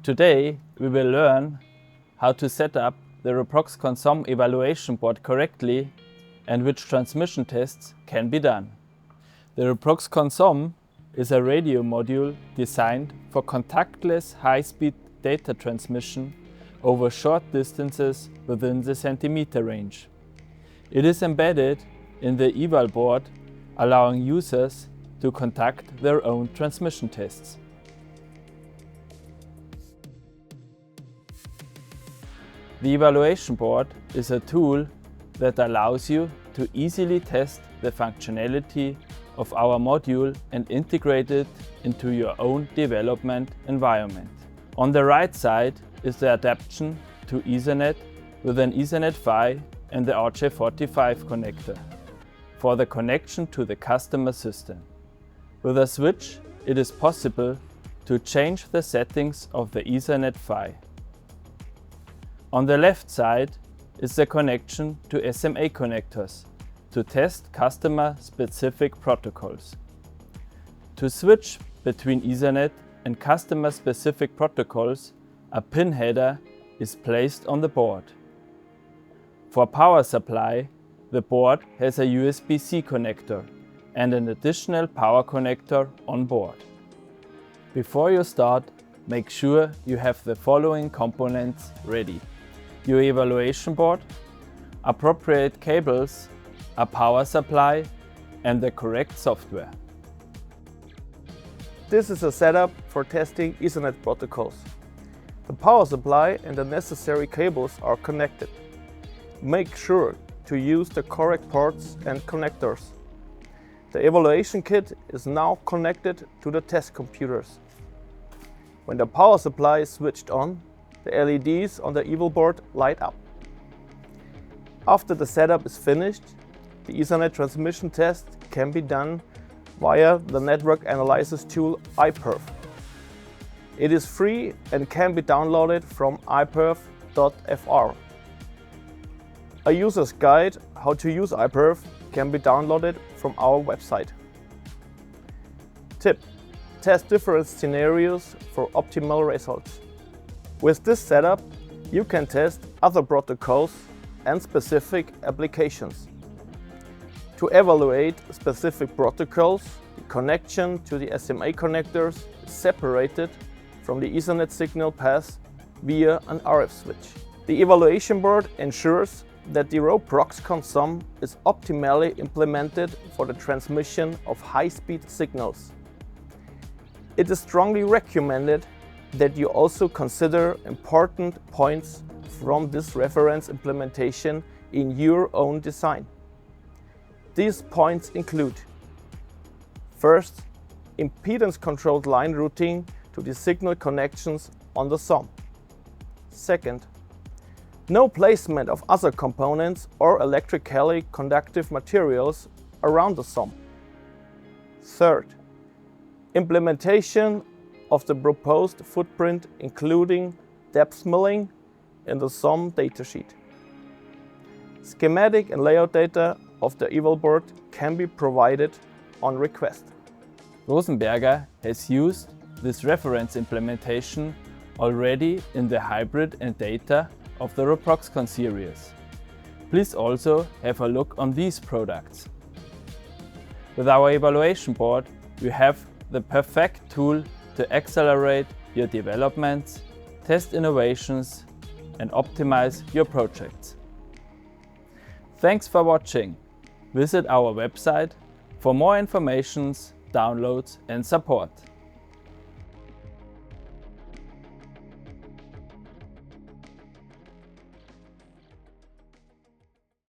Today we will learn how to set up the RoProxCon Evaluation Board correctly and which transmission tests can be done. The RoProxCon is a radio module designed for contactless high-speed data transmission over short distances within the centimeter range. It is embedded in the eval board, allowing users to conduct their own transmission tests. The evaluation board is a tool that allows you to easily test the functionality of our module and integrate it into your own development environment. On the right side is the adaptation to Ethernet with an Ethernet PHY and the RJ45 connector for the connection to the customer system. With a switch, it is possible to change the settings of the Ethernet PHY. On the left side is the connection to SMA connectors to test customer-specific protocols. To switch between Ethernet and customer-specific protocols, a pin header is placed on the board. For power supply, the board has a USB-C connector and an additional power connector on board. Before you start, make sure you have the following components ready: your evaluation board, appropriate cables, a power supply, and the correct software. This is a setup for testing Ethernet protocols. The power supply and the necessary cables are connected. Make sure to use the correct ports and connectors. The evaluation kit is now connected to the test computers. When the power supply is switched on, the LEDs on the eval board light up. After the setup is finished, the Ethernet transmission test can be done via the network analysis tool iPerf. It is free and can be downloaded from iperf.fr. A user's guide how to use iPerf can be downloaded from our website. Tip: test different scenarios for optimal results. With this setup, you can test other protocols and specific applications. To evaluate specific protocols, the connection to the SMA connectors is separated from the Ethernet signal path via an RF switch. The evaluation board ensures that the RoProxCon is optimally implemented for the transmission of high-speed signals. It is strongly recommended that you also consider important points from this reference implementation in your own design. These points include: first, impedance-controlled line routing to the signal connections on the SOM. Second, no placement of other components or electrically conductive materials around the SOM. Third, implementation of the proposed footprint including depth milling in the SOM datasheet. Schematic and layout data of the eval board can be provided on request. Rosenberger has used this reference implementation already in the hybrid and data of the RoProxCon series. Please also have a look on these products. With our evaluation board, you have the perfect tool to accelerate your developments, test innovations, and optimize your projects. Thanks for watching. Visit our website for more information, downloads, and support.